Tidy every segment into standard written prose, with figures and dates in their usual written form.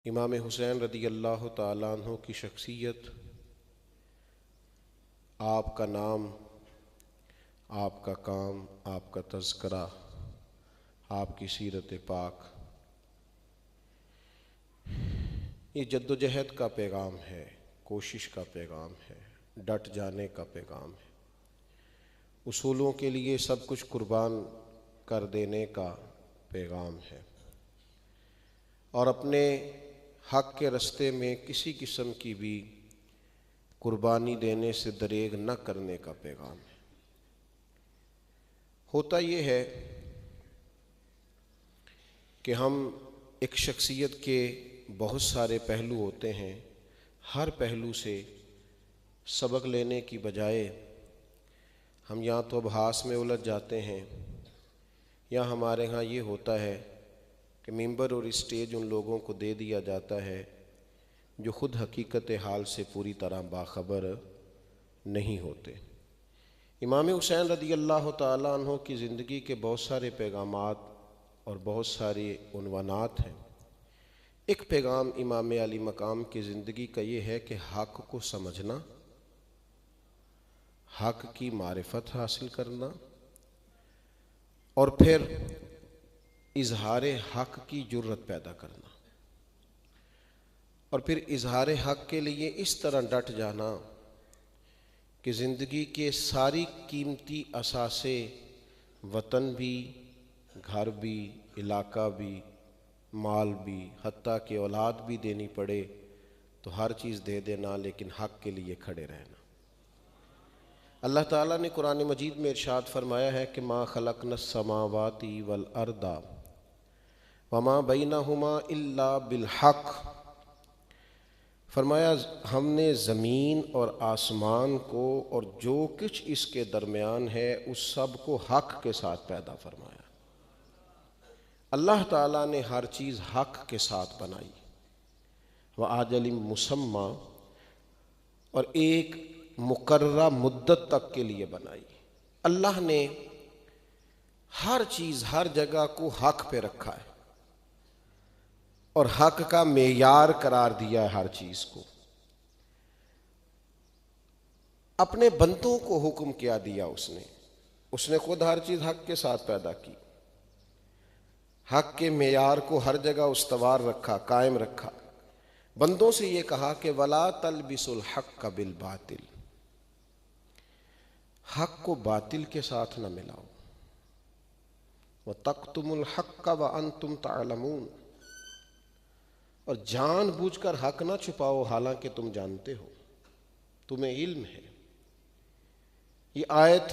इमाम हुसैन रदी अल्लाह ताला अन्हु की शख्सियत, आपका नाम, आपका काम, आपका तज़किरा, आपकी सीरत पाक, ये जद्दोजहद का पैगाम है, कोशिश का पैगाम है, डट जाने का पैगाम है, उसूलों के लिए सब कुछ कुर्बान कर देने का पैगाम है और अपने हक़ के रस्ते में किसी किस्म की भी कुर्बानी देने से दरेग न करने का पैगाम है। होता ये है कि हम एक शख्सियत के बहुत सारे पहलू होते हैं, हर पहलू से सबक लेने की बजाय हम या तो अभ्यास में उलझ जाते हैं या हमारे यहाँ ये होता है कि मिंबर और स्टेज उन लोगों को दे दिया जाता है जो ख़ुद हकीकत हाल से पूरी तरह बाखबर नहीं होते। इमाम हुसैन रदी अल्लाह ताला अन्हु की ज़िंदगी के बहुत सारे पैगामात और बहुत सारे उन्वानात हैं। एक पैगाम इमाम अली मकाम की ज़िंदगी का ये है कि हक़ को समझना, हक़ की मारिफत हासिल करना और फिर इजहारे हक़ की जुर्रत पैदा करना और फिर इजहारे हक़ के लिए इस तरह डट जाना कि ज़िंदगी के सारी कीमती असासे, वतन भी, घर भी, इलाका भी, माल भी, हत्ता कि औलाद भी देनी पड़े तो हर चीज़ दे देना, लेकिन हक़ के लिए खड़े रहना। अल्लाह ताला ने कुरान मजीद में इरशाद फरमाया है कि मा खलक़नस समावाति वल अर्दा वमा बैनहुमा इल्ला बिल हक़, फरमाया हमने ज़मीन और आसमान को और जो कुछ इसके दरमियान है उस सब को हक़ के साथ पैदा फरमाया। अल्लाह ताला ने हर चीज़ हक़ के साथ बनाई, व आजलिम मुसम्मा, और एक मुकर्ररा मुद्दत तक के लिए बनाई। अल्लाह ने हर चीज़ हर जगह को हक़ पे रखा है और हक़ का मेयार करार दिया है। हर चीज़ को अपने बंदों को हुक्म क्या दिया उसने खुद हर चीज़ हक़ के साथ पैदा की, हक़ के मेयार को हर जगह उस्तवार रखा, कायम रखा। बंदों से ये कहा कि वला तलबिसुल हक़्क़ बिल बातिल, हक़ को बातिल के साथ न मिलाओ, व तक्तुमुल हक़्क़ व अंतुम तालमून, और जानबूझकर हक़ ना छुपाओ हालांकि तुम जानते हो, तुम्हें इल्म है। ये आयत,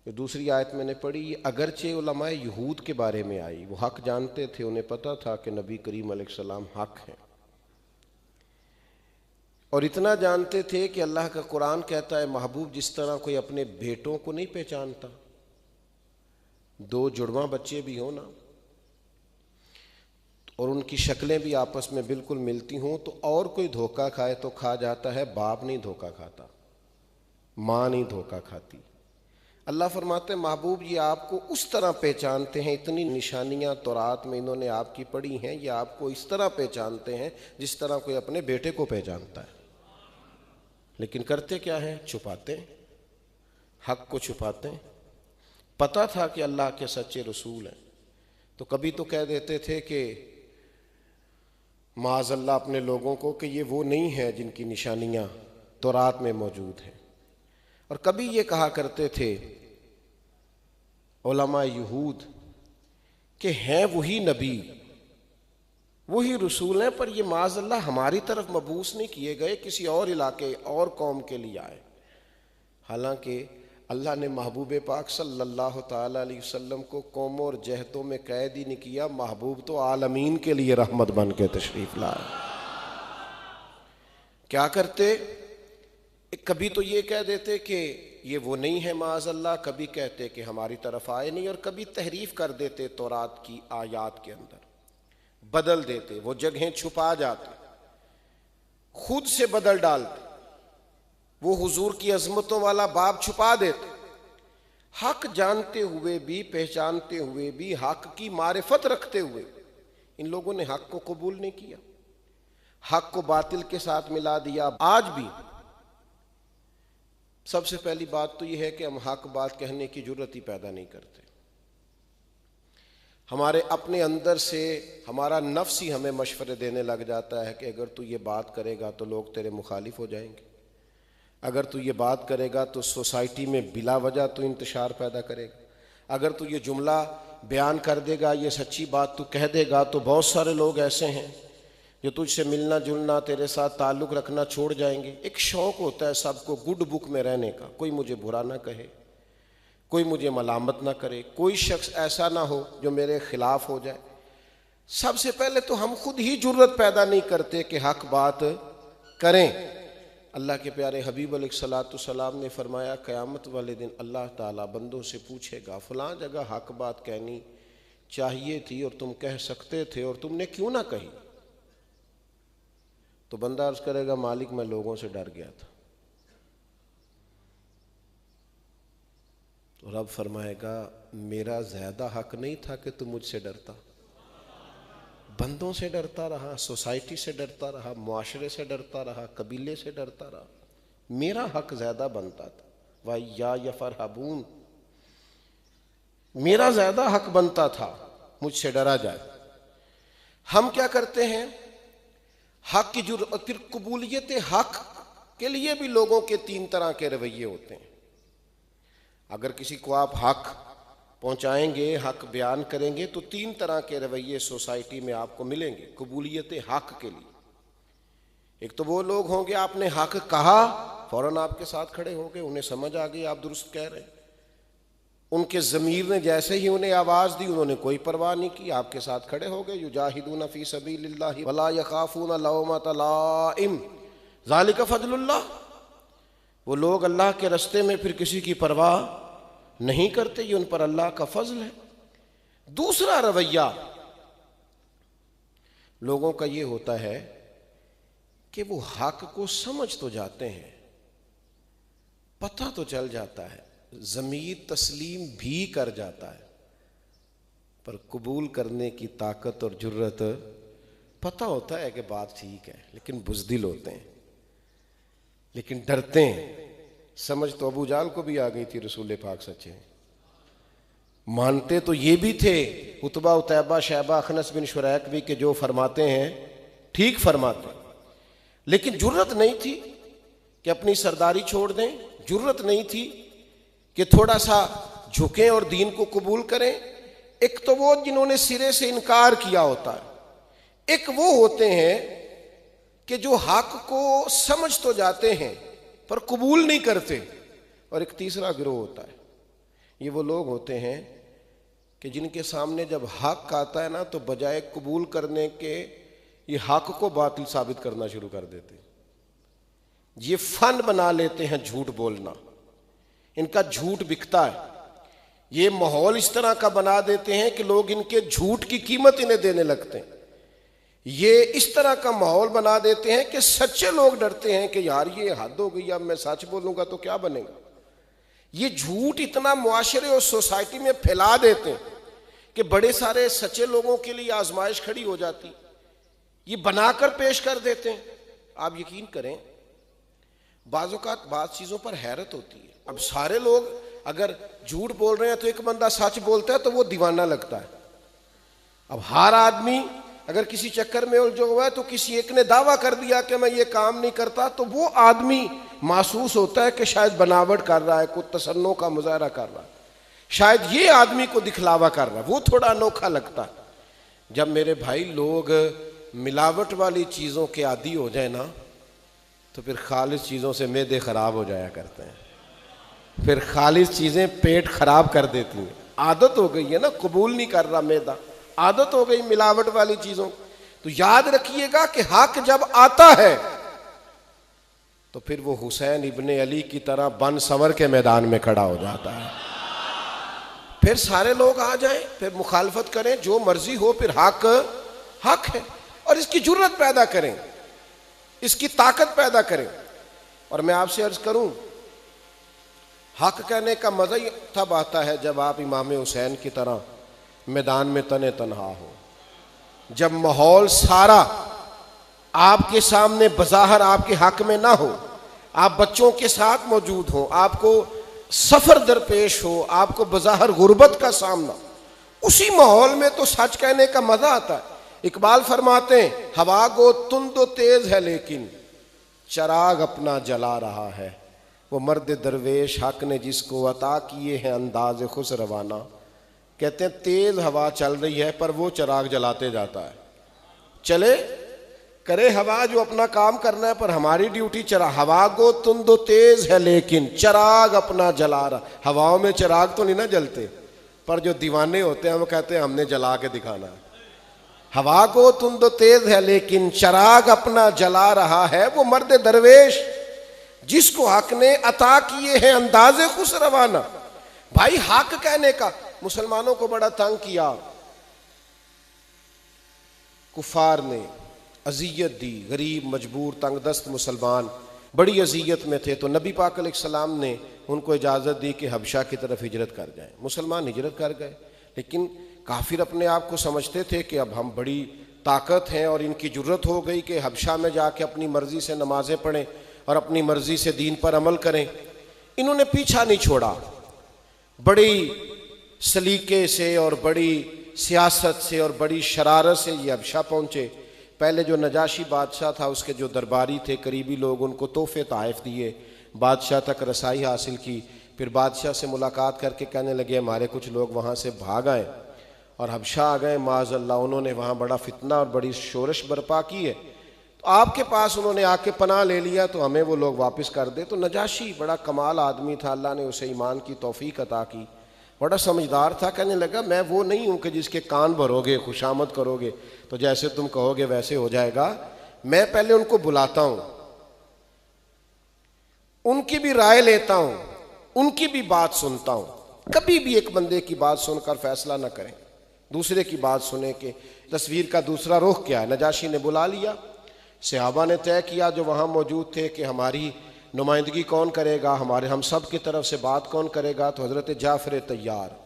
ये दूसरी आयत मैंने पढ़ी, ये अगरचे उलमाए यहूद के बारे में आई। वो हक़ जानते थे, उन्हें पता था कि नबी करीम अलैहिस्सलाम हक़ हैं, और इतना जानते थे कि अल्लाह का कुरान कहता है महबूब जिस तरह कोई अपने बेटों को नहीं पहचानता, दो जुड़वा बच्चे भी हो ना और उनकी शक्लें भी आपस में बिल्कुल मिलती हों तो और कोई धोखा खाए तो खा जाता है, बाप नहीं धोखा खाता, माँ नहीं धोखा खाती। अल्लाह फरमाते महबूब ये आपको उस तरह पहचानते हैं, इतनी निशानियाँ तौरात में इन्होंने आपकी पढ़ी हैं, ये आपको इस तरह पहचानते हैं जिस तरह कोई अपने बेटे को पहचानता है। लेकिन करते क्या है? छुपाते हैं, हक़ को छुपाते हैं। पता था कि अल्लाह के सच्चे रसूल हैं तो कभी तो कह देते थे कि माज़अल्लाह अपने लोगों को कि ये वो नहीं है जिनकी निशानियाँ तौरात में मौजूद हैं, और कभी ये कहा करते थे उलमा यहूद कि हैं वही नबी, वही रसूल हैं, पर ये माज़अल्लाह हमारी तरफ मबूस नहीं किए गए, किसी और इलाके और कौम के लिए आए। हालांकि अल्लाह ने महबूब पाक सल्लल्लाहु ताला अलैहि वसल्लम को कौमों और जहतों में कैद ही नहीं किया, महबूब तो आलमीन के लिए रहमत बन के तशरीफ लाए। क्या करते? कभी तो ये कह देते कि ये वो नहीं है माज़अल्लाह, कभी कहते कि हमारी तरफ आए नहीं, और कभी तहरीफ कर देते तौरात की आयात के अंदर, बदल देते, वो जगहें छुपा जाते, खुद से बदल डालते, वो हुजूर की अजमतों वाला बाब छुपा देते। हक़ जानते हुए भी, पहचानते हुए भी, हक़ की मारिफत रखते हुए इन लोगों ने हक को कबूल नहीं किया, हक को बातिल के साथ मिला दिया। आज भी सबसे पहली बात तो यह है कि हम हक बात कहने की जरूरत ही पैदा नहीं करते। हमारे अपने अंदर से हमारा नफ्स ही हमें मशवरे देने लग जाता है कि अगर तू ये बात करेगा तो लोग तेरे मुखालिफ हो जाएंगे, अगर तू ये बात करेगा तो सोसाइटी में बिला वजह तू इंतशार पैदा करेगा, अगर तू ये जुमला बयान कर देगा, ये सच्ची बात तू कह देगा तो बहुत सारे लोग ऐसे हैं जो तुझसे मिलना जुलना, तेरे साथ ताल्लुक़ रखना छोड़ जाएंगे। एक शौक़ होता है सबको गुड बुक में रहने का, कोई मुझे बुरा ना कहे, कोई मुझे मलामत ना करे, कोई शख्स ऐसा ना हो जो मेरे ख़िलाफ़ हो जाए। सबसे पहले तो हम खुद ही जुर्रत पैदा नहीं करते कि हक बात करें। अल्लाह के प्यारे हबीब अलैहिस्सलाम ने फरमाया क़यामत वाले दिन अल्लाह ताला बंदों से पूछेगा, फ़लाँ जगह हक बात कहनी चाहिए थी और तुम कह सकते थे और तुमने क्यों ना कही? तो बंदा अर्ज़ करेगा, मालिक मैं लोगों से डर गया था। तो रब फरमाएगा, मेरा ज़्यादा हक नहीं था कि तुम मुझसे डरता? बंदों से डरता रहा, सोसाइटी से डरता रहा, मुआशरे से डरता रहा, कबीले से डरता रहा, मेरा हक ज़्यादा बनता था। वाया यफरहबून, मेरा ज़्यादा हक बनता था मुझसे डरा जाए। हम क्या करते हैं, हक की जुर्रत, फिर कबूलियत हक के लिए भी लोगों के तीन तरह के रवैये होते हैं। अगर किसी को आप हक पहुंचाएंगे, हक बयान करेंगे तो तीन तरह के रवैये सोसाइटी में आपको मिलेंगे कबूलियत हक के लिए। एक तो वो लोग होंगे आपने हक कहा, फौरन आपके साथ खड़े होंगे, उन्हें समझ आ गई आप दुरुस्त कह रहे हैं, उनके ज़मीर ने जैसे ही उन्हें आवाज़ दी उन्होंने कोई परवाह नहीं की, आपके साथ खड़े हो गए। युजाहिदून फी सबीलिल्लाहि वला यखाफून लौमत लाइम ज़ालिका फ़ज़लुल्लाह। वो लोग अल्लाह के रास्ते में फिर किसी की परवाह नहीं करते, ये उन पर अल्लाह का फजल है। दूसरा रवैया लोगों का ये होता है कि वो हक को समझ तो जाते हैं, पता तो चल जाता है, ज़मीर तस्लीम भी कर जाता है, पर कबूल करने की ताकत और जुर्रत, पता होता है कि बात ठीक है लेकिन बुज़दिल होते हैं, लेकिन डरते हैं। समझ तो अबू जाल को भी आ गई थी रसूल पाक सच्चे, मानते तो ये भी थे उतबा उतैबा शैबा अखनस बिन शुरैक भी के जो फरमाते हैं ठीक फरमाते, लेकिन जुर्रत नहीं थी कि अपनी सरदारी छोड़ दें, जुर्रत नहीं थी कि थोड़ा सा झुकें और दीन को कबूल करें। एक तो वो जिन्होंने सिरे से इनकार किया होता है, एक वो होते हैं कि जो हक को समझ तो जाते हैं पर कबूल नहीं करते, और एक तीसरा गिरोह होता है, ये वो लोग होते हैं कि जिनके सामने जब हक आता है ना तो बजाय कबूल करने के ये हक को बातिल साबित करना शुरू कर देते हैं। ये फन बना लेते हैं झूठ बोलना, इनका झूठ बिकता है। ये माहौल इस तरह का बना देते हैं कि लोग इनके झूठ की कीमत इन्हें देने लगते हैं। ये इस तरह का माहौल बना देते हैं कि सच्चे लोग डरते हैं कि यार ये हद हो गई, अब मैं सच बोलूंगा तो क्या बनेगा। ये झूठ इतना मुआशरे और सोसाइटी में फैला देते हैं कि बड़े सारे सच्चे लोगों के लिए आजमाइश खड़ी हो जाती, ये बनाकर पेश कर देते हैं। आप यकीन करें, बाज़ औक़ात बाज़ चीज़ों पर हैरत होती है। अब सारे लोग अगर झूठ बोल रहे हैं तो एक बंदा सच बोलता है तो वो दीवाना लगता है। अब हर आदमी अगर किसी चक्कर में उलझा हुआ है तो किसी एक ने दावा कर दिया कि मैं ये काम नहीं करता, तो वो आदमी महसूस होता है कि शायद बनावट कर रहा है, कुछ तसन्नो का मुजाहरा कर रहा है, शायद ये आदमी को दिखलावा कर रहा है, वो थोड़ा अनोखा लगता है। जब मेरे भाई लोग मिलावट वाली चीज़ों के आदी हो जाए ना तो फिर खालिस चीज़ों से मैदे ख़राब हो जाया करते हैं, फिर खालिस चीज़ें पेट ख़राब कर देती हैं। आदत हो गई है ना, कबूल नहीं कर रहा मैदा, आदत हो गई मिलावट वाली चीज़ों। तो याद रखिएगा कि हक जब आता है तो फिर वो हुसैन इब्ने अली की तरह बन सवर के मैदान में खड़ा हो जाता है। फिर सारे लोग आ जाएं, फिर मुखालफत करें, जो मर्जी हो, फिर हक हक है। और इसकी जुर्रत पैदा करें, इसकी ताकत पैदा करें। और मैं आपसे अर्ज करूं, हक कहने का मजा ही तब आता है जब आप इमाम हुसैन की तरह मैदान में तने तनहा हो। जब माहौल सारा आपके सामने बज़ाहिर आपके हक में ना हो, आप बच्चों के साथ मौजूद हो, आपको सफर दरपेश हो, आपको बज़ाहिर गुर्बत का सामना, उसी माहौल में तो सच कहने का मजा आता है। इकबाल फरमाते हैं हवा को तुंदो तेज है लेकिन चराग अपना जला रहा है। वो मर्द दरवेश हक ने जिसको अता किए हैं अंदाज खुश रवाना। कहते हैं तेज हवा चल रही है पर वो चराग जलाते जाता है। चले करे हवा जो अपना काम करना है, पर हमारी ड्यूटी चरा। हवा को तुंदो तेज है लेकिन चराग अपना जला रहा। हवाओं में चराग तो नहीं ना जलते, पर जो दीवाने होते हैं वो कहते हैं हमने जला के दिखाना है। हवा को तुंदो तेज है लेकिन चराग अपना जला रहा है। वो मर्द दरवेश जिसको हक ने अता किए हैं अंदाजे खुश रवाना। भाई हक कहने का मुसलमानों को बड़ा तंग किया, कुफार ने अजियत दी। गरीब मजबूर तंगदस्त मुसलमान बड़ी अजियत में थे, तो नबी पाक अलैहिस्सलाम ने उनको इजाज़त दी कि हबशा की तरफ हिजरत कर जाएं। मुसलमान हिजरत कर गए, लेकिन काफिर अपने आप को समझते थे कि अब हम बड़ी ताकत हैं और इनकी जुर्रत हो गई कि हबशा में जाके अपनी मर्जी से नमाजें पढ़ें और अपनी मर्जी से दीन पर अमल करें। इन्होंने पीछा नहीं छोड़ा, बड़ी सलीके से और बड़ी सियासत से और बड़ी शरारत से ये हबशा पहुँचे। पहले जो नजाशी बादशाह था उसके जो दरबारी थे, करीबी लोग, उनको तोहफे तोहफ़ दिए, बादशाह तक रसाई हासिल की। फिर बादशाह से मुलाकात करके कहने लगे हमारे कुछ लोग वहाँ से भाग आए और हबशा आ गए माज़अल्लाह। उन्होंने वहाँ बड़ा फितना और बड़ी शोरश बर्पा की है, तो आपके पास उन्होंने आके पनाह ले लिया, तो हमें वो लोग वापस कर दे। तो नजाशी बड़ा कमाल आदमी था, अल्लाह ने उसे ईमान की तौफीक अता की, बड़ा समझदार था। कहने लगा मैं वो नहीं हूँ कि जिसके कान भरोगे, खुशामद करोगे तो जैसे तुम कहोगे वैसे हो जाएगा। मैं पहले उनको बुलाता हूँ, उनकी भी राय लेता हूँ, उनकी भी बात सुनता हूँ। कभी भी एक बंदे की बात सुनकर फैसला ना करें, दूसरे की बात सुने कि तस्वीर का दूसरा रुख क्या है। नजाशी ने बुला लिया, सहाबा ने तय किया जो वहाँ मौजूद थे कि हमारी नुमाइंदगी कौन करेगा, हम सब की तरफ से बात कौन करेगा। तो हज़रत जाफ़र तैयार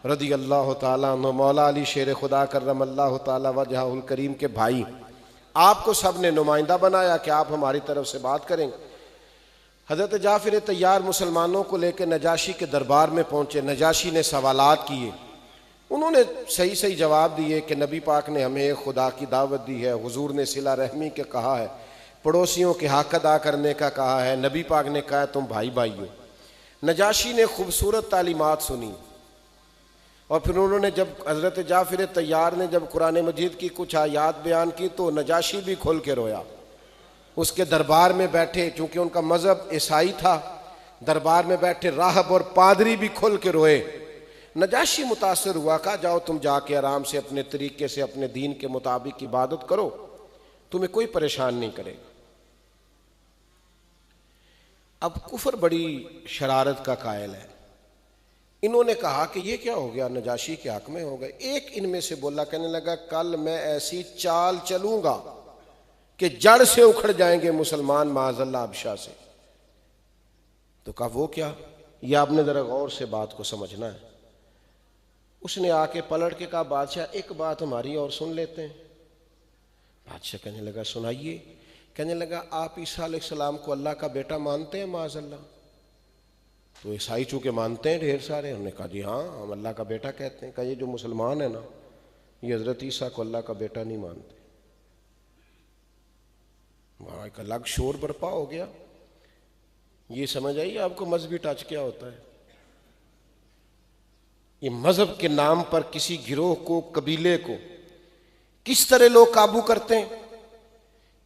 रदी अल्लाह ताला अन्हु, मौला अली शेर खुदा करम अल्लाह ताला वजहुल करीम के भाई, आपको सब ने नुमाइंदा बनाया कि आप हमारी तरफ से बात करेंगे। हज़रत जाफ़र तैयार मुसलमानों को लेकर नजाशी के दरबार में पहुँचे। नजाशी ने सवालात किए, उन्होंने सही सही जवाब दिए कि नबी पाक ने हमें खुदा की दावत दी है, हुजूर ने सिला रहमी के कहा है, पड़ोसियों के हक अदा करने का कहा है, नबी पाक ने कहा तुम भाई भाई हो। नजाशी ने खूबसूरत तालीमात सुनी और फिर उन्होंने जब हज़रत जाफ़र तैयार ने जब कुरान मजीद की कुछ आयात बयान की तो नजाशी भी खोल के रोया। उसके दरबार में बैठे, चूँकि उनका मज़हब ईसाई था, दरबार में बैठे राहब और पादरी भी खोल के रोए। नजाशी मुतासर हुआ, कहा जाओ तुम जाके आराम से अपने तरीके से अपने दीन के मुताबिक इबादत करो, तुम्हें कोई परेशान नहीं करेगा। अब कुफर बड़ी शरारत का कायल है। इन्होंने कहा कि ये क्या हो गया, नजाशी के हक में हो गए। एक इनमें से बोला, कहने लगा कल मैं ऐसी चाल चलूंगा कि जड़ से उखड़ जाएंगे मुसलमान माज़अल्लाह हबशा से। तो कहा वो क्या, ये आपने जरा गौर से बात को समझना है। उसने आके पलट के कहा बादशाह एक बात हमारी और सुन लेते हैं। बादशाह कहने लगा सुनाइए। कहने लगा आप ईसा अलैहिस्सलाम को अल्लाह का बेटा मानते हैं माज़अल्लाह? तो ईसाई चूँकि मानते हैं ढेर सारे। उन्होंने कहा जी हाँ हम अल्लाह का बेटा कहते हैं। कहा ये जो मुसलमान है ना, ये हज़रत ईसा को अल्लाह का बेटा नहीं मानते। वहाँ एक अलग शोर बर्पा हो गया। ये समझ आइए आपको मजहबी टच क्या होता है। ये मजहब के नाम पर किसी गिरोह को, कबीले को किस तरह लोग काबू करते हैं।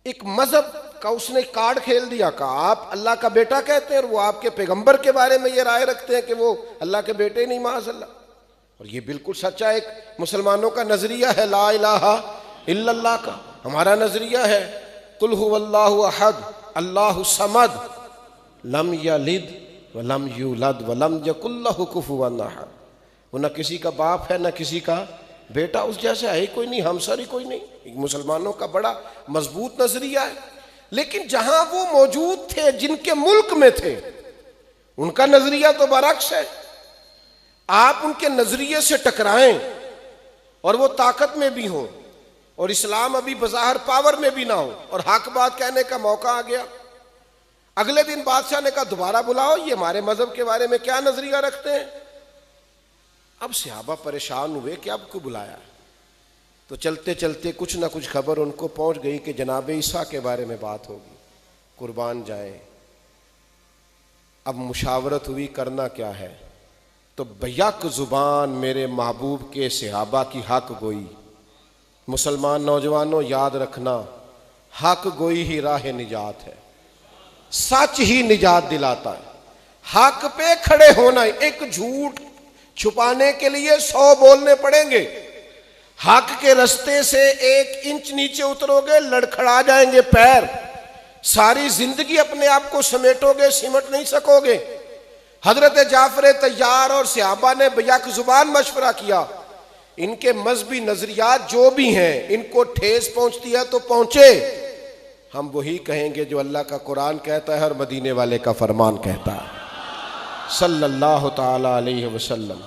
एक मजहब का उसने कार्ड खेल दिया, कहा आप अल्लाह का बेटा कहते हैं और वो आपके पैगंबर के बारे में ये राय रखते हैं कि वो अल्लाह के बेटे नहीं माज़अल्लाह। और ये बिल्कुल सच्चा एक मुसलमानों का नजरिया है, ला इलाहा इल्लल्लाह का। हमारा नजरिया है कुल हुवल्लाहु अहद अल्लाहु समद लम यलिद व लम यूलद व लम यकुल लहु कुफुवन अहद। वो न किसी का बाप है न किसी का बेटा, उस जैसे है ही कोई नहीं, हमसर ही कोई नहीं। मुसलमानों का बड़ा मजबूत नजरिया है। लेकिन जहां वो मौजूद थे, जिनके मुल्क में थे, उनका नजरिया तो बरअक्स है। आप उनके नजरिए से टकराएं और वो ताकत में भी हो, और इस्लाम अभी बज़ाहिर पावर में भी ना हो, और हक बात कहने का मौका आ गया। अगले दिन बादशाह ने कहा दोबारा बुलाओ, ये हमारे मजहब के बारे में क्या नजरिया रखते हैं। अब सहाबा परेशान हुए कि अब क्यों बुलाया। तो चलते चलते कुछ ना कुछ खबर उनको पहुंच गई कि जनाब ईसा के बारे में बात होगी, कुर्बान जाए। अब मुशावरत हुई करना क्या है। तो बैक जुबान मेरे महबूब के सहाबा की हक गोई। मुसलमान नौजवानों याद रखना, हक गोई ही राह निजात है, सच ही निजात दिलाता है। हक पे खड़े होना, एक झूठ छुपाने के लिए 100 बोलने पड़ेंगे। हक के रास्ते से 1 इंच नीचे उतरोगे लड़खड़ा जाएंगे पैर, सारी जिंदगी अपने आप को समेटोगे, सिमट नहीं सकोगे। हजरत जाफर तैयार और सहाबा ने बैक जुबान मशवरा किया। इनके मजहबी नजरियात जो भी हैं, इनको ठेस पहुंचती है तो पहुंचे, हम वही कहेंगे जो अल्लाह का कुरान कहता है और मदीने वाले का फरमान कहता है सल्लल्लाहु ताला अलैहि वसल्लम।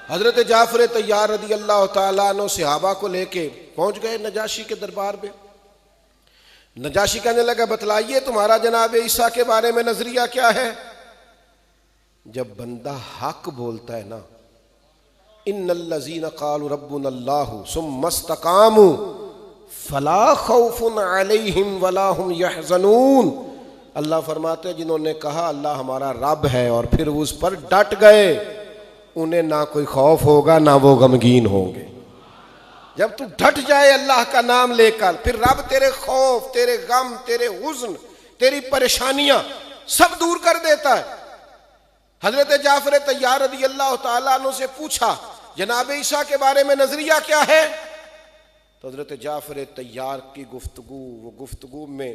हजरत जाफर तैयार रदी अल्लाह ताला अन्हु सहाबा को लेके पहुंच गए नजाशी के दरबार में। नजाशी कहने लगा बतलाइए तुम्हारा जनाब ईसा के बारे में नजरिया क्या है। जब बंदा हक बोलता है ना, इन्नल्लज़ीना क़ालू रब्बुनल्लाहु सुम्मा इस्तक़ामू फला खौफुन अलैहिम वला हुम यहज़नून। अल्लाह फरमाते हैं जिन्होंने कहा अल्लाह हमारा रब है और फिर उस पर डट गए, उन्हें ना कोई खौफ होगा ना वो गमगीन होंगे। जब तू डट जाए अल्लाह का नाम लेकर, फिर रब तेरे खौफ, तेरे गम, तेरे हुज़्न, तेरी परेशानियां सब दूर कर देता है। हजरत जाफर तैयार रज़ी अल्लाह ताला अन्हु से पूछा जनाब ईसा के बारे में नजरिया क्या है। तो हजरत जाफर तैयार की गुफ्तगू, वो गुफ्तगू में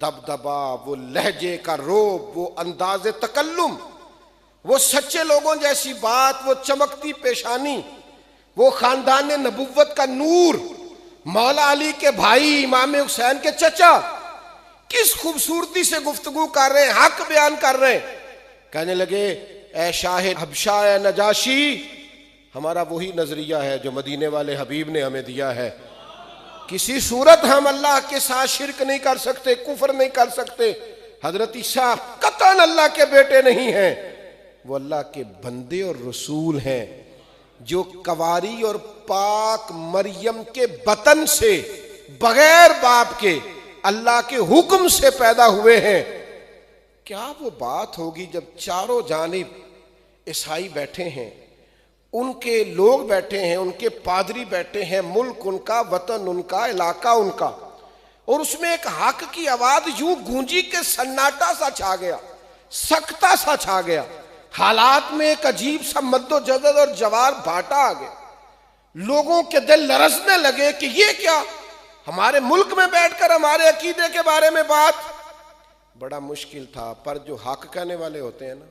दबदबा, वो लहजे का रोब, वो अंदाज तकल्लुम, वो सच्चे लोगों जैसी बात, वो चमकती पेशानी, वो खानदान नबुव्वत का नूर, मौला अली के भाई इमाम हुसैन के चचा, किस खूबसूरती से गुफ्तगू कर रहे हैं, हक बयान कर रहे हैं। कहने लगे ए शाह हबशा ए नजाशी, हमारा वही नजरिया है जो मदीने वाले हबीब ने हमें दिया है। किसी सूरत हम अल्लाह के साथ शिरक नहीं कर सकते, कुफर नहीं कर सकते। हजरत ईसा कतन अल्लाह के बेटे नहीं हैं, वो अल्लाह के बंदे और रसूल हैं जो कवारी और पाक मरियम के बतन से बगैर बाप के अल्लाह के हुक्म से पैदा हुए हैं। क्या वो बात होगी जब चारों जानिब ईसाई बैठे हैं, उनके लोग बैठे हैं, उनके पादरी बैठे हैं, मुल्क उनका, वतन उनका, इलाका उनका, और उसमें एक हक की आवाज यूं गूंजी के सन्नाटा सा छा गया, सकता सा छा गया। हालात में एक अजीब सा मद्दोजहद और जवार भाटा आ गया। लोगों के दिल लरसने लगे कि ये क्या, हमारे मुल्क में बैठकर हमारे अकीदे के बारे में बात। बड़ा मुश्किल था, पर जो हक कहने वाले होते हैं ना,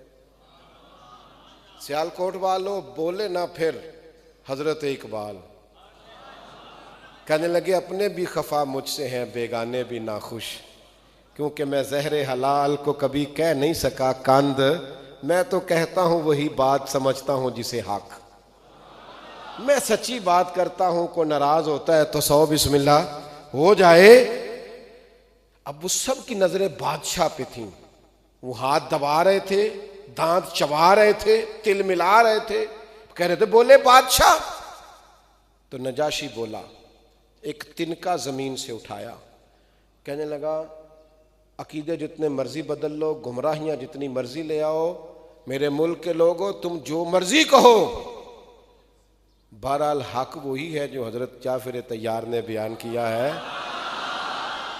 सियालकोट वालों बोले ना फिर हजरत इकबाल कहने लगे अपने भी खफा मुझसे हैं बेगाने भी नाखुश, क्योंकि मैं ज़हरे हलाल को कभी कह नहीं सका कंद, मैं तो कहता हूँ वही बात समझता हूँ जिसे हक। मैं सच्ची बात करता हूँ, को नाराज होता है तो 100 बिस्मिल्लाह हो जाए। अब उस सब की नजरें बादशाह पे थीं, वो हाथ दबा रहे थे, दांत चबा रहे थे, तिल मिला रहे थे, कह रहे थे बोले बादशाह। तो नजाशी बोला, एक तिनका जमीन से उठाया, कहने लगा अकीदे जितने मर्जी बदल लो, गुमराहियां जितनी मर्जी ले आओ, मेरे मुल्क के लोगों तुम जो मर्जी कहो, बहरहाल हक वही है जो हजरत जाफर तैयार ने बयान किया है।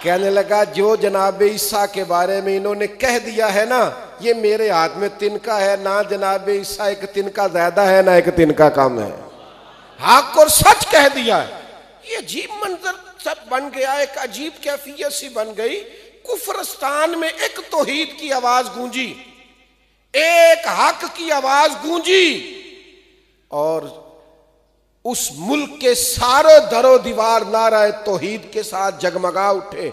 कहने लगा जो जनाब ईसा के बारे में इन्होंने कह दिया है ना, ये मेरे हाथ में तिनका है, ना जनाब ईसा एक तिनका ज्यादा है ना एक तिनका कम है, हक और सच कह दिया है। ये अजीब मंजर सब बन गया, एक अजीब कैफियत सी बन गई। कुफरस्तान में एक तौहीद की आवाज गूंजी, एक हक की आवाज गूंजी, और उस मुल्क के सारे दरो दीवार नाराए तौहीद के साथ जगमगा उठे।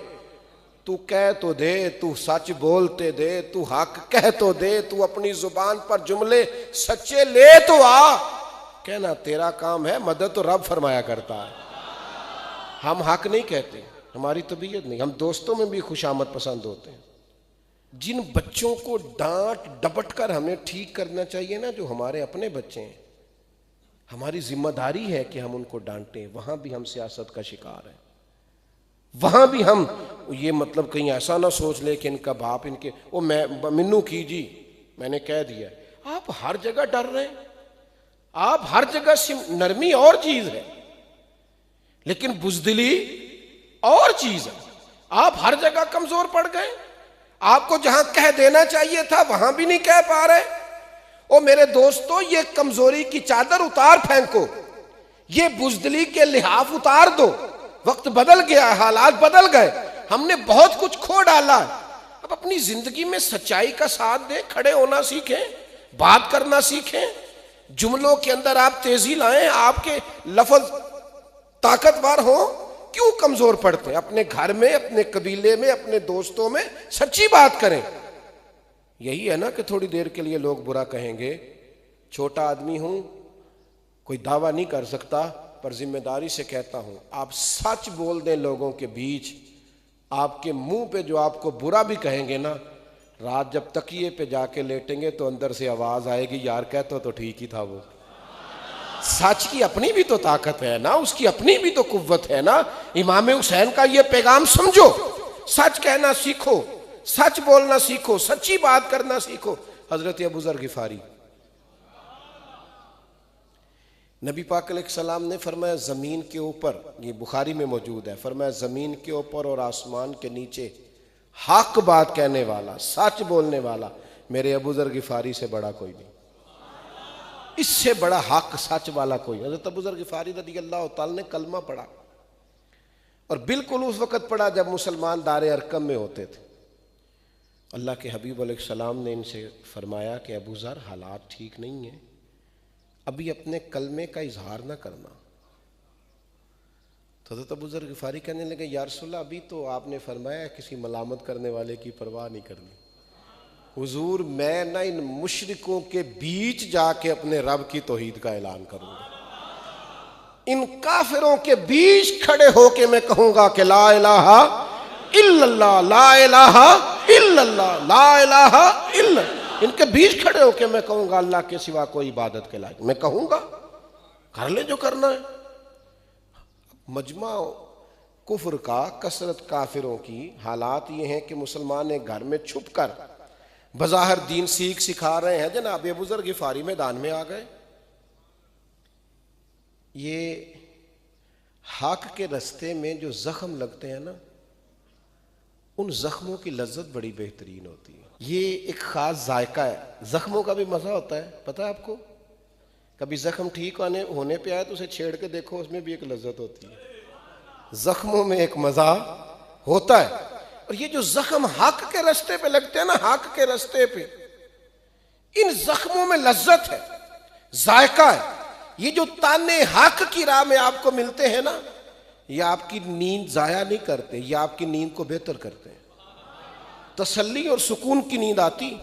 तू कह तो दे, तू सच बोलते दे, तू हक कह तो दे, तू अपनी जुबान पर जुमले सच्चे ले तो आ। कहना तेरा काम है, मदद तो रब फरमाया करता है। हम हक नहीं कहते, हमारी तबीयत नहीं। हम दोस्तों में भी खुशामद पसंद होते हैं। जिन बच्चों को डांट डपट कर हमें ठीक करना चाहिए ना, जो हमारे अपने बच्चे हैं, हमारी जिम्मेदारी है कि हम उनको डांटें। वहां भी हम सियासत का शिकार हैं। वहां भी हम ये मतलब कहीं ऐसा ना सोच ले कि इनका बाप इनके वो मैं मिन्नू की जी मैंने कह दिया। आप हर जगह डर रहे हैं, आप हर जगह नरमी और चीज है, लेकिन बुजदिली और चीज है। आप हर जगह कमजोर पड़ गए। आपको जहां कह देना चाहिए था वहां भी नहीं कह पा रहे। ओ मेरे दोस्तों, ये कमजोरी की चादर उतार फेंको, ये बुजदिली के लिहाफ उतार दो। वक्त बदल गया, हालात बदल गए, हमने बहुत कुछ खो डाला। अब अपनी जिंदगी में सच्चाई का साथ दें, खड़े होना सीखें, बात करना सीखें, जुमलों के अंदर आप तेजी लाएं, आपके लफ्ज ताकतवर हो। क्यों कमजोर पड़ते हैं? अपने घर में, अपने कबीले में, अपने दोस्तों में सच्ची बात करें। यही है ना कि थोड़ी देर के लिए लोग बुरा कहेंगे। छोटा आदमी हूं, कोई दावा नहीं कर सकता, पर जिम्मेदारी से कहता हूं, आप सच बोल दें लोगों के बीच। आपके मुंह पे जो आपको बुरा भी कहेंगे ना, रात जब तकिए पे जाके लेटेंगे तो अंदर से आवाज आएगी, यार कहता तो ठीक ही था वो। सच की अपनी भी तो ताकत है ना, उसकी अपनी भी तो कुव्वत है ना। इमाम हुसैन का ये पैगाम समझो, सच कहना सीखो, सच बोलना सीखो, सच्ची बात करना सीखो। हजरत अबू ज़र गिफारी, नबी पाक अलैहिस्सलाम ने फरमाया जमीन के ऊपर, ये बुखारी में मौजूद है, फरमाया जमीन के ऊपर और आसमान के नीचे हक बात कहने वाला, सच बोलने वाला मेरे अबू ज़र गिफारी से बड़ा कोई नहीं। इससे बड़ा हक सच वाला कोई। हज़रत अबू ज़र गिफारी रज़ियल्लाहु ताला ने कलमा पढ़ा, और बिल्कुल उस वक़्त पढ़ा जब मुसलमान दारे अरकम में होते थे। अल्लाह के हबीब अलैहिस्सलाम ने इनसे फरमाया कि अबू ज़र, हालात ठीक नहीं है, अभी अपने कलमे का इजहार ना करना। तो हज़रत अबू ज़र गिफारी कहने लगे, या रसूलल्लाह, अभी तो आपने फरमाया किसी मलामत करने वाले की परवाह नहीं करनी। हुजूर, मैं ना इन मुशरिकों के बीच जाके अपने रब की तौहीद का ऐलान करूंगा, इन काफिरों के बीच खड़े होके मैं कहूंगा कि ला इलाहा इल्लल्लाह, ला इलाहा इल्लल्लाह, ला इलाहा इल्लल्लाह। इनके बीच खड़े होके मैं कहूंगा अल्लाह के सिवा कोई इबादत के लायक, मैं कहूंगा, कर ले जो करना है। मजमा कुफ्र का, कसरत काफिरों की, हालात ये हैं कि मुसलमान एक घर में छुप कर बज़ाहिर दीन सिखा रहे हैं। जनाब अबू ज़र गिफारी मैदान में आ गए। ये हक के रास्ते में जो जख्म लगते हैं ना, उन जख्मों की लज्जत बड़ी बेहतरीन होती है। ये एक खास जायका है। जख्मों का भी मजा होता है, पता है आपको? कभी जख्म ठीक होने पे आए तो उसे छेड़ के देखो, उसमें भी एक लज्जत होती है। जख्मों में एक मजा होता है। और ये जो जख्म हक के रास्ते पे लगते हैं ना, हक के रास्ते पे, इन जख्मों में लज्जत है, जायका है। ये जो ताने हक की राह में आपको मिलते हैं ना, ये आपकी नींद जाया नहीं करते, ये आपकी नींद को बेहतर करते हैं। तसल्ली और सुकून की नींद आती।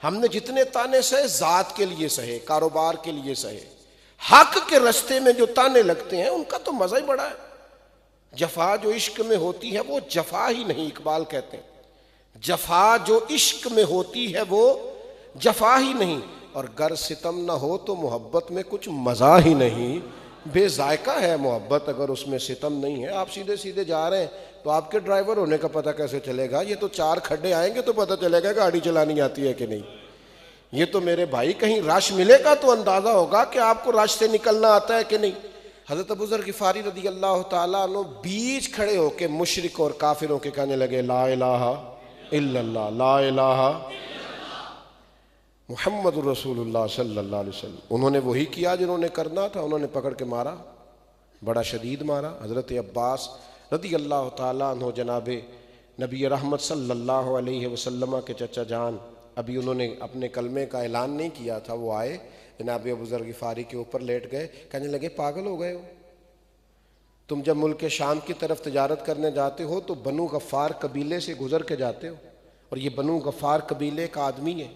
हमने जितने ताने सहे, जात के लिए सहे, कारोबार के लिए सहे, हक के रास्ते में जो ताने लगते हैं उनका तो मजा ही बड़ा है। जफा जो इश्क में होती है वो जफा ही नहीं, इकबाल कहते हैं, जफा जो इश्क में होती है वो जफा ही नहीं। और गर सितम ना हो तो मोहब्बत में कुछ मजा ही नहीं, बेजायका है मोहब्बत अगर उसमें सितम नहीं है। आप सीधे सीधे जा रहे हैं तो आपके ड्राइवर होने का पता कैसे चलेगा? ये तो 4 खड्डे आएंगे तो पता चलेगा गाड़ी चलानी आती है कि नहीं। ये तो मेरे भाई कहीं रश मिलेगा तो अंदाजा होगा कि आपको रश से निकलना आता है कि नहीं। हज़रत अबू ज़र गिफारी रज़ियल्लाहु ताला अन्हु बीच खड़े होके मुशरिक और काफिरों के कहने लगे, ला इलाहा इल्लल्लाह, ला इलाहा मुहम्मदुर रसूलुल्लाह सल्लल्लाहु अलैहि वसल्लम। उन्होंने वही किया जिन्होंने करना था, उन्होंने पकड़ के मारा, बड़ा शदीद मारा। हज़रत अब्बास रज़ियल्लाहु ताला अन्हु जनाबे नबी रहमत सल्लल्लाहु अलैहि वसल्लम के चचा जान, अभी उन्होंने अपने कलमे का ऐलान नहीं किया था, वो आए जनाब अबू ज़र गिफारी के ऊपर लेट गए, कहने लगे, पागल हो गए हो? तुम जब मुल्क शाम की तरफ तिजारत करने जाते हो तो बनु गफ़ार कबीले से गुजर के जाते हो, और ये बनु गफ़ार कबीले का आदमी है।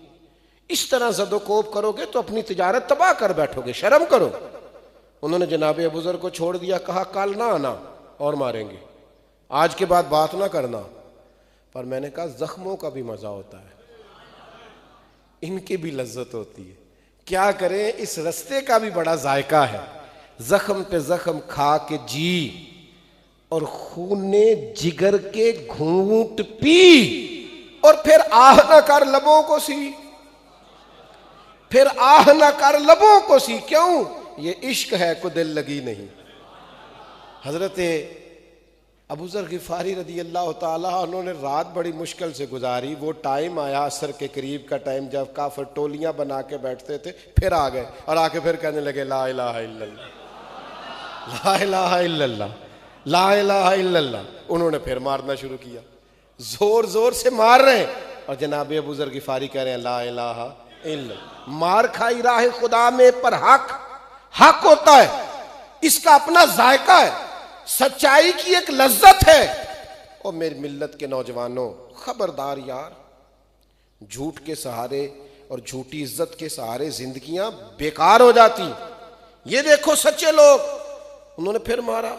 इस तरह जदोकोब करोगे तो अपनी तिजारत तबाह कर बैठोगे, शर्म करो। उन्होंने जनाब अबूजर को छोड़ दिया, कहा कल ना आना और मारेंगे, आज के बाद बात ना करना। पर मैंने कहा जख्मों का भी मजा होता है, इनकी भी लज्जत होती है, क्या करें, इस रास्ते का भी बड़ा जायका है। जख्म पे जख्म खा के जी और खूने जिगर के घूंट पी और फिर आह न कर लबों को सी, फिर आह न कर लबों को सी। क्यों? ये इश्क है को दिल लगी नहीं। हजरत अबूजर गिफारी रदी अल्लाह ताला उन्होंने रात बड़ी मुश्किल से गुजारी। वो टाइम आया असर के करीब का टाइम जब काफिर टोलियां बना के बैठते थे, फिर आ गए और आके फिर कहने लगे ला इलाहा इल्लल्लाह, ला इलाहा इल्लल्लाह, ला इलाहा इल्लल्लाह। उन्होंने फिर मारना शुरू किया, जोर जोर से मार रहे हैं और जनाब अबूजर गिफारी कह रहे हैं ला इलाहा इल्लल्लाह। मार खाई राह खुदा में पर हक हक होता है, इसका अपना जायका है, सच्चाई की एक लज्जत है। और मेरी मिल्लत के नौजवानों, खबरदार यार, झूठ के सहारे और झूठी इज्जत के सहारे जिंदगियां बेकार हो जाती। ये देखो सच्चे लोग, उन्होंने फिर मारा,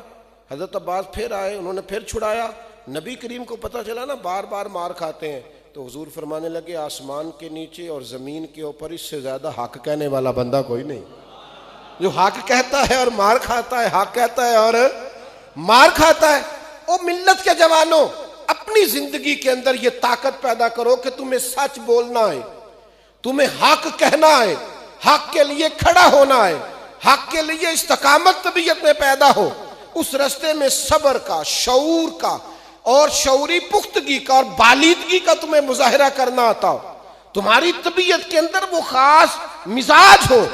हजरत अब्बास फिर आए, उन्होंने फिर छुड़ाया। नबी करीम को पता चला ना बार बार मार खाते हैं, तो हुजूर फरमाने लगे आसमान के नीचे और जमीन के ऊपर इससे ज्यादा हक कहने वाला बंदा कोई नहीं। जो हक कहता है और मार खाता है, हक कहता है और मार खाता है। ओ मिल्लत के जवानों, अपनी जिंदगी के अंदर ये ताकत पैदा करो कि तुम्हें सच बोलना है, तुम्हें हक कहना है, हक के लिए खड़ा होना है, हक के लिए इस्तकामत तबीयत में पैदा हो, उस रास्ते में सब्र का, शऊर का और शऊरी पुख्तगी का और बालिदगी का तुम्हें मुजाहिरा करना आता हो। तुम्हारी तबीयत के अंदर वो खास मिजाज हो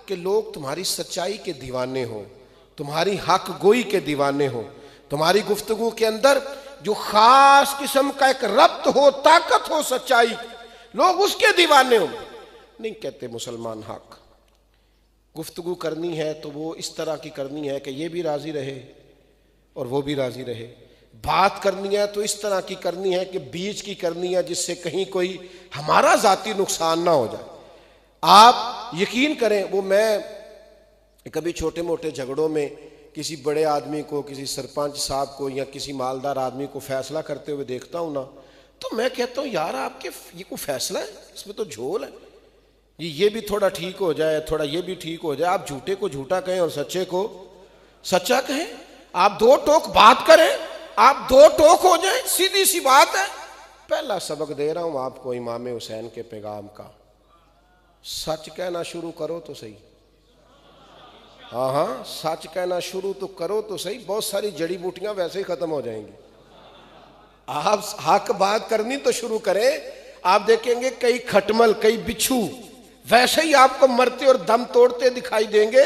कि लोग तुम्हारी सच्चाई के दीवाने हो, तुम्हारी हक गोई के दीवाने हो, तुम्हारी गुफ्तगू के अंदर जो खास किस्म का एक रब्त हो, ताकत हो सच्चाई, लोग उसके दीवाने हो। नहीं कहते मुसलमान हक, गुफ्तगू करनी है तो वो इस तरह की करनी है कि ये भी राजी रहे और वो भी राजी रहे। बात करनी है तो इस तरह की करनी है कि बीच की करनी है, जिससे कहीं कोई हमारा जाती नुकसान ना हो जाए। आप यकीन करें, वो मैं कभी छोटे मोटे झगड़ों में किसी बड़े आदमी को, किसी सरपंच साहब को या किसी मालदार आदमी को फैसला करते हुए देखता हूं ना, तो मैं कहता हूं यार आपके ये कोई फैसला है, इसमें तो झोल है, ये भी थोड़ा ठीक हो जाए, थोड़ा ये भी ठीक हो जाए। आप झूठे को झूठा कहें और सच्चे को सच्चा कहें, आप दो टोक बात करें, आप दो टोक हो जाए, सीधी सी बात है। पहला सबक दे रहा हूं आपको इमाम हुसैन के पैगाम का, सच कहना शुरू करो तो सही। हाँ हाँ, सच कहना शुरू तो करो तो सही, बहुत सारी जड़ी बूटियां वैसे ही खत्म हो जाएंगी। आप हक बात करनी तो शुरू करें, आप देखेंगे कई खटमल, कई बिच्छू वैसे ही आपको मरते और दम तोड़ते दिखाई देंगे।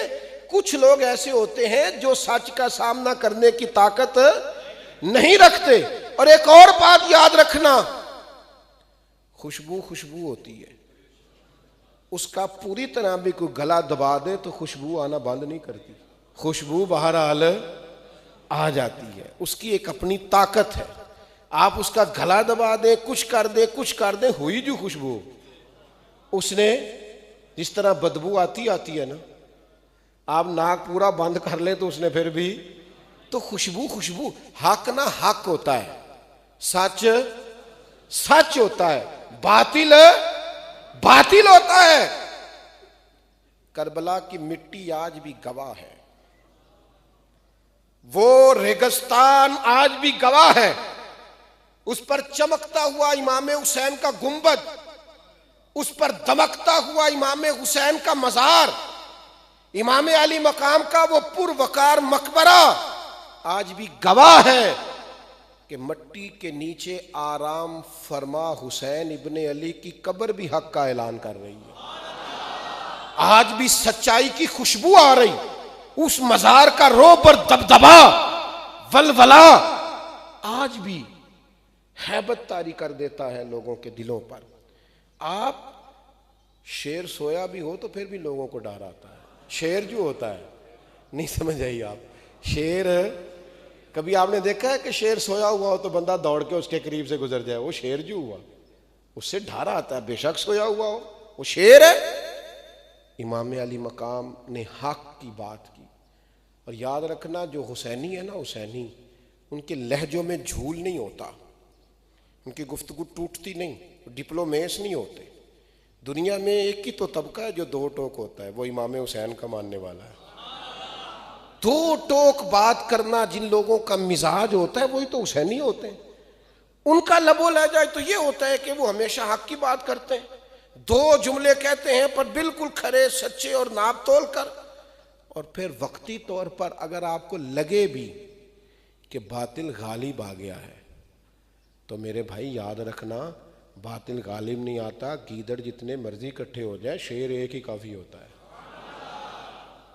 कुछ लोग ऐसे होते हैं जो सच का सामना करने की ताकत नहीं रखते। और एक और बात याद रखना, खुशबू खुशबू होती है, उसका पूरी तरह भी कोई गला दबा दे तो खुशबू आना बंद नहीं करती, खुशबू बहरहाल आ जाती है, उसकी एक अपनी ताकत है। आप उसका गला दबा दें, कुछ कर दे, हुई जो खुशबू, उसने जिस तरह बदबू आती है ना, आप नाक पूरा बंद कर ले तो उसने फिर भी, तो खुशबू हक ना हक होता है, सच सच होता है, बातिल बातिल होता है। करबला की मिट्टी आज भी गवाह है, वो रेगिस्तान आज भी गवाह है, उस पर चमकता हुआ इमाम हुसैन का गुंबद, उस पर दमकता हुआ इमाम हुसैन का मजार, इमाम अली मकाम का वो पुरवकार मकबरा आज भी गवाह है कि मट्टी के नीचे आराम फरमा हुसैन इब्ने अली की कब्र भी हक का ऐलान कर रही है। आज भी सच्चाई की खुशबू आ रही, उस मजार का रोब और दबदबा, वलवला आज भी हैबत तारी कर देता है लोगों के दिलों पर। आप शेर सोया भी हो तो फिर भी लोगों को डर आता है। शेर जो होता है, नहीं समझ आई आप, शेर कभी आपने देखा है कि शेर सोया हुआ हो तो बंदा दौड़ के उसके करीब से गुजर जाए? वो शेर जो हुआ, उससे डर आता है, बेशक सोया हुआ हो, वो शेर है। इमाम अली मकाम ने हक की बात की। और याद रखना, जो हुसैनी है ना, हुसैनी, उनके लहजों में झूल नहीं होता, उनकी गुफ्तगू टूटती नहीं, डिप्लोमेट्स नहीं होते। दुनिया में एक ही तो तबका है जो दो टोक होता है, वो इमाम हुसैन का मानने वाला है। दो टोक बात करना जिन लोगों का मिजाज होता है वही तो हुसैनी होते हैं। उनका लबो लहजा तो ये होता है कि वो हमेशा हक की बात करते हैं, दो जुमले कहते हैं पर बिल्कुल खरे सच्चे और नाप तोल कर। और फिर वक्ती तौर पर अगर आपको लगे भी कि बातिल गालिब आ गया है, तो मेरे भाई याद रखना, बातिल गालिब नहीं आता। गीदड़ जितने मर्जी इकट्ठे हो जाए, शेर एक ही काफी होता है।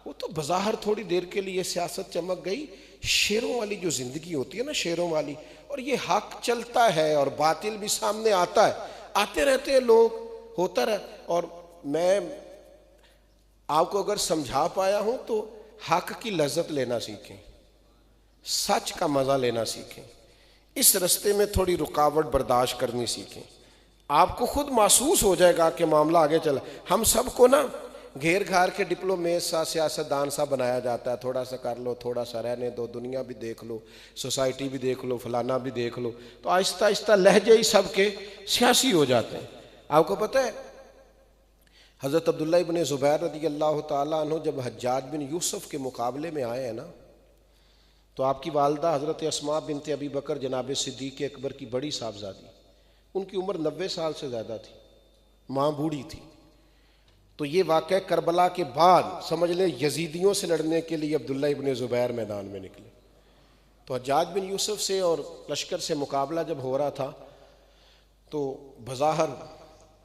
वो तो बाहर थोड़ी देर के लिए सियासत चमक गई, शेरों वाली जो जिंदगी होती है ना, शेरों वाली, और ये हक चलता है और बातिल भी सामने आता है, आते रहते हैं लोग, होता रहे। और मैं आपको अगर समझा पाया हूं तो हक की लज्जत लेना सीखें, सच का मजा लेना सीखें, इस रास्ते में थोड़ी रुकावट बर्दाश्त करनी सीखें। आपको खुद महसूस हो जाएगा कि मामला आगे चला। हम सबको ना घेर घार के डिप्लोमेट सा, सियासतदान सा बनाया जाता है, थोड़ा सा कर लो, थोड़ा सा रहने दो, दुनिया भी देख लो, सोसाइटी भी देख लो, फलाना भी देख लो, तो आहिस्ता आहिस्ता लहजे ही सबके सियासी हो जाते हैं। आपको पता है हज़रत अब्दुल्ला इब्न ज़ुबैर रज़ी अल्लाह ताला अन्हु जब हज्जाज बिन यूसुफ के मुकाबले में आए हैं ना, तो आपकी वालदा हज़रत अस्मा बिनते अबी बकर जनाब सिद्दीक़ अकबर की बड़ी साहबजादी, उनकी उम्र 90 साल से ज़्यादा थी, माँ बूढ़ी थी। तो ये वाक़या करबला के बाद समझ लें यजीदियों से लड़ने के लिए अब्दुल्ला इब्न ज़ुबैर मैदान में निकले। तो हज्जाज बिन यूसुफ से और लश्कर से मुकाबला जब हो रहा था तो बज़ाहिर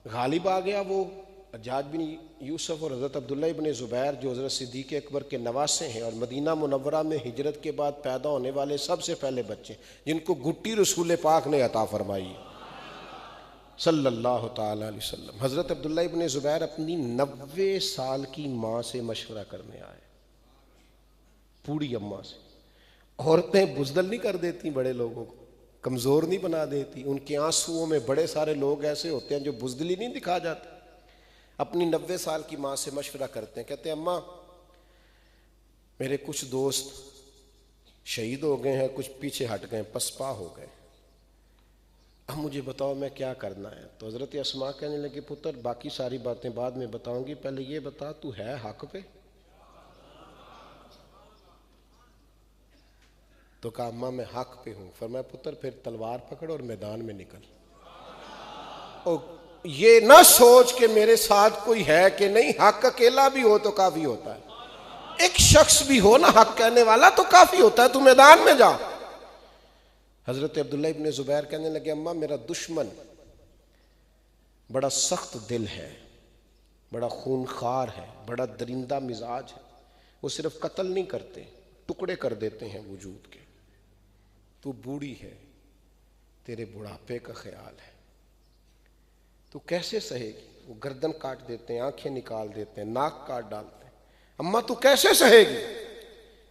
गालिब आ गया वो हज्जाज बिन यूसुफ और हज़रत अब्दुल्ला इब्न ज़ुबैर, जो हज़रत सिद्दीक़ अकबर के नवासे हैं और मदीना मुनव्वरा में हिजरत के बाद पैदा होने वाले सबसे पहले बच्चे, जिनको गुट्टी रसूल पाक ने अता फरमाई सल्लल्लाहु ताला अलैहि वसल्लम। हज़रत अब्दुल्ला इब्न ज़ुबैर अपनी 90 साल की माँ से मशवरा करने आए, बूढ़ी अम्मा से। औरतें बुज़दिल नहीं कर देती, बड़े लोगों को कमज़ोर नहीं बना देती, उनके आंसुओं में बड़े सारे लोग ऐसे होते हैं जो बुज़दिली नहीं दिखा जाते। अपनी 90 साल की माँ से मशवरा करते हैं, कहते हैं अम्मा मेरे कुछ दोस्त शहीद हो गए हैं, कुछ पीछे हट गए, पसपा हो गए, अब मुझे बताओ मैं क्या करना है। तो हज़रत अस्मा कहने लगे पुत्र बाकी सारी बातें बाद में बताऊंगी, पहले ये बता तू है हक पे। तो कहा अम्मा मैं हक पे हूं। फरमाया पुत्र फिर तलवार पकड़ और मैदान में निकल, और ये ना सोच के मेरे साथ कोई है कि नहीं, हक अकेला भी हो तो काफी होता है, एक शख्स भी हो ना हक कहने वाला तो काफी होता है, तू मैदान में जा। हजरत अब्दुल्ला इब्न ज़ुबैर कहने लगे अम्मा मेरा दुश्मन बड़ा सख्त दिल है, बड़ा खूनखार है, बड़ा दरिंदा मिजाज है, वो सिर्फ कत्ल नहीं करते, टुकड़े कर देते हैं वजूद के। तू बूढ़ी है, तेरे बुढ़ापे का ख्याल है, तू कैसे सहेगी। वो गर्दन काट देते हैं, आंखें निकाल देते हैं, नाक काट डालते हैं, अम्मा तू कैसे सहेगी।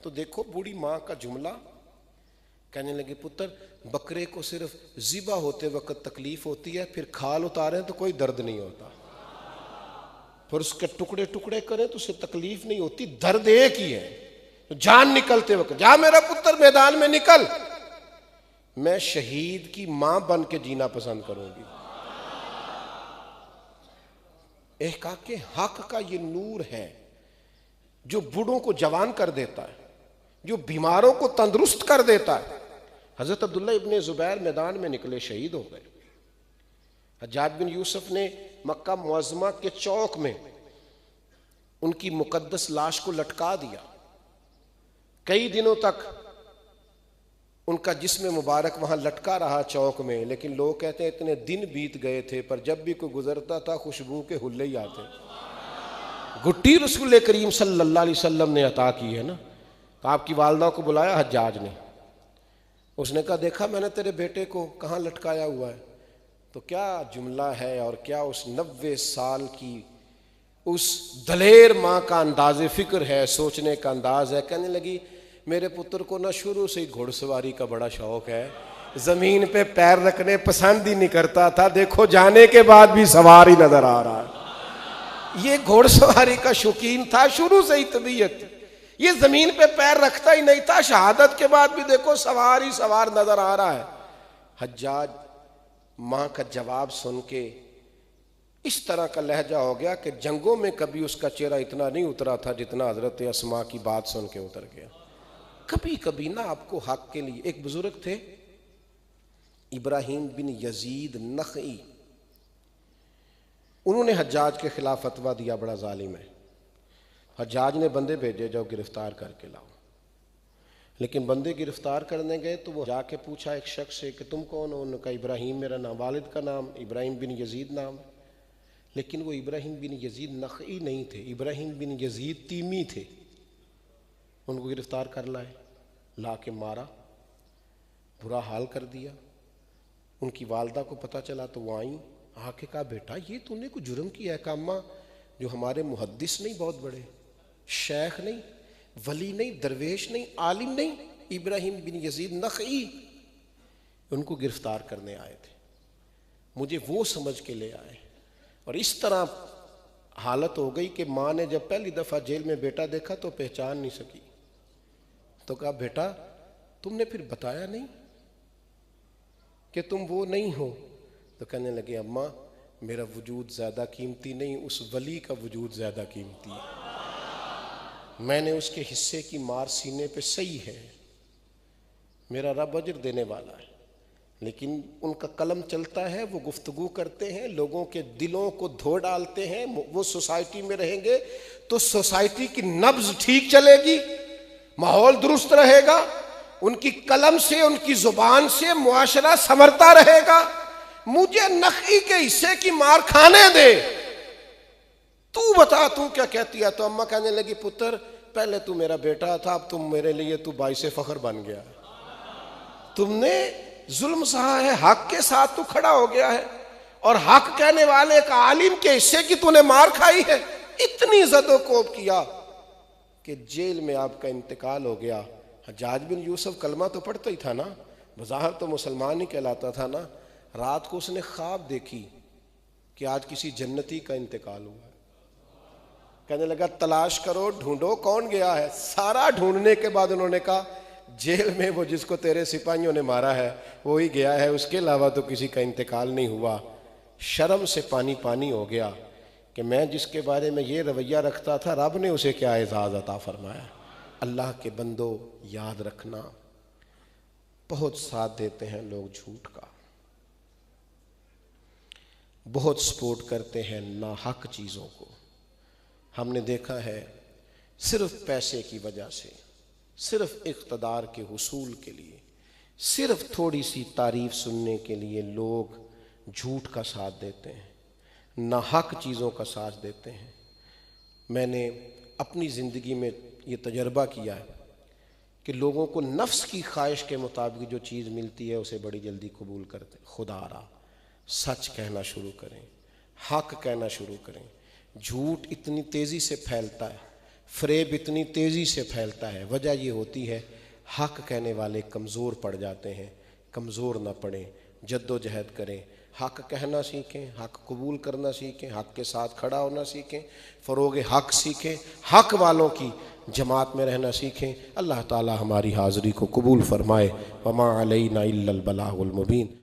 तो देखो बूढ़ी माँ का जुमला। कहने लगे पुत्र बकरे को सिर्फ ज़िबा होते वक्त तकलीफ होती है, फिर खाल उतारें तो कोई दर्द नहीं होता, फिर उसके टुकड़े टुकड़े करें तो उसे तकलीफ नहीं होती, दर्द एक ही है। तो जान निकलते वक्त जा मेरा पुत्र मैदान में निकल, मैं शहीद की मां बन के जीना पसंद करूंगी। के हक का ये नूर है जो बूढ़ों को जवान कर देता है, जो बीमारों को तंदुरुस्त कर देता है। हजरत अब्दुल्ला इब्ने ज़ुबैर मैदान में निकले, शहीद हो गए। हज्जाज बिन यूसुफ ने मक्का मुअज़्ज़मा के चौक में उनकी मुकद्दस लाश को लटका दिया। कई दिनों तक उनका जिस्म मुबारक वहां लटका रहा चौक में, लेकिन लोग कहते हैं इतने दिन बीत गए थे पर जब भी कोई गुजरता था खुशबू के हुल्ले ही आते। गुट्टी रसूल करीम सल्लल्लाहु अलैहि वसल्लम ने अता की है ना। तो आपकी वालदा को बुलाया हज्जाज ने, उसने कहा देखा मैंने तेरे बेटे को कहाँ लटकाया हुआ है। तो क्या जुमला है और क्या उस 90 साल की उस दलेर माँ का अंदाज़े फ़िक्र है, सोचने का अंदाज है। कहने लगी मेरे पुत्र को ना शुरू से ही घुड़सवारी का बड़ा शौक है, ज़मीन पे पैर रखने पसंद ही नहीं करता था, देखो जाने के बाद भी सवार ही नजर आ रहा है। ये घोड़सवारी का शौकीन था, शुरू से ही तबीयत थी। ये जमीन पे पैर रखता ही नहीं था। शहादत के बाद भी देखो सवार ही सवार नजर आ रहा है। हज्जाज मां का जवाब सुन के इस तरह का लहजा हो गया कि जंगों में कभी उसका चेहरा इतना नहीं उतरा था जितना हजरत अस्मा की बात सुन के उतर गया। कभी कभी ना आपको हक के लिए, एक बुजुर्ग थे इब्राहिम बिन यजीद नखई, उन्होंने हज्जाज के खिलाफ फतवा दिया, बड़ा जालिम है। हज्जाज ने बंदे भेजे, जाओ गिरफ्तार करके लाओ। लेकिन बंदे गिरफ्तार करने गए तो वो जाके पूछा एक शख्स से कि तुम कौन हो? उन्होंने कहा इब्राहिम मेरा नाम, वालिद का नाम इब्राहिम बिन यजीद नाम। लेकिन वो इब्राहिम बिन यजीद नखई नहीं थे, इब्राहिम बिन यजीद तीमी थे। उनको गिरफ्तार कर लाए, ला के मारा, बुरा हाल कर दिया। उनकी वालदा को पता चला तो वो आई, आके कहा बेटा ये तूने कोई जुर्म किया है? कहा अम्मा जो हमारे मुहद्दिस नहीं, बहुत बड़े शेख नहीं, वली नहीं, दरवेश नहीं, आलिम नहीं, इब्राहिम बिन यजीद नखई, उनको गिरफ्तार करने आए थे, मुझे वो समझ के ले आए। और इस तरह हालत हो गई कि माँ ने जब पहली दफ़ा जेल में बेटा देखा तो पहचान नहीं सकी। तो कहा बेटा तुमने फिर बताया नहीं कि तुम वो नहीं हो? तो कहने लगे अम्मा मेरा वजूद ज़्यादा कीमती नहीं, उस वली का वजूद ज़्यादा कीमती है। मैंने उसके हिस्से की मार सीने पे सही है, मेरा रब अजर देने वाला है। लेकिन उनका कलम चलता है, वो गुफ्तगू करते हैं, लोगों के दिलों को धो डालते हैं। वो सोसाइटी में रहेंगे तो सोसाइटी की नब्ज ठीक चलेगी, माहौल दुरुस्त रहेगा, उनकी कलम से, उनकी जुबान से मुआशरा संवरता रहेगा। मुझे नखी के हिस्से की मार खाने दे, तू बता तू क्या कहती है? तो अम्मा कहने लगी पुत्र पहले तू मेरा बेटा था, अब तुम मेरे लिए तू बाइसे फख्र बन गया। तुमने जुल्म सहा है, हक के साथ तू खड़ा हो गया है, और हक कहने वाले एक आलिम के हिस्से की तूने मार खाई है। इतनी ज़दोकोब किया कि जेल में आपका इंतकाल हो गया। हज्जाज बिन यूसुफ कलमा तो पढ़ता ही था ना, बज़ाहिर तो मुसलमान ही कहलाता था ना। रात को उसने ख्वाब देखी कि आज किसी जन्नती का इंतकाल हुआ है। कहने लगा तलाश करो, ढूंढो कौन गया है। सारा ढूंढने के बाद उन्होंने कहा जेल में वो जिसको तेरे सिपाहियों ने मारा है वो ही गया है, उसके अलावा तो किसी का इंतकाल नहीं हुआ। शर्म से पानी पानी हो गया कि मैं जिसके बारे में ये रवैया रखता था, रब ने उसे क्या एजाज़ अता फरमाया। अल्लाह के बंदो याद रखना, बहुत साथ देते हैं लोग झूठ का, बहुत सपोर्ट करते हैं नाहक चीज़ों को। हमने देखा है सिर्फ पैसे की वजह से, सिर्फ इक़्तिदार के हुसूल के लिए, सिर्फ थोड़ी सी तारीफ सुनने के लिए लोग झूठ का साथ देते हैं, नाहक चीज़ों का साथ देते हैं। मैंने अपनी ज़िंदगी में ये तजर्बा किया है कि लोगों को नफ्स की ख्वाहिश के मुताबिक जो चीज़ मिलती है उसे बड़ी जल्दी कबूल करते हैं। खुदारा सच कहना शुरू करें, हक कहना शुरू करें। झूठ इतनी तेज़ी से फैलता है, फ़रेब इतनी तेज़ी से फैलता है, वजह ये होती है हक कहने वाले कमज़ोर पड़ जाते हैं। कमज़ोर ना पड़ें, जद्दोजहद करें, हक कहना सीखें, हक कबूल करना सीखें, हक के साथ खड़ा होना सीखें, फ़रोग़ हक सीखें, हक वालों की जमात में रहना सीखें। अल्लाह ताला हमारी हाज़री को कबूल फ़रमाए। वमा अलैना इल्लल बलागुल मुबीन।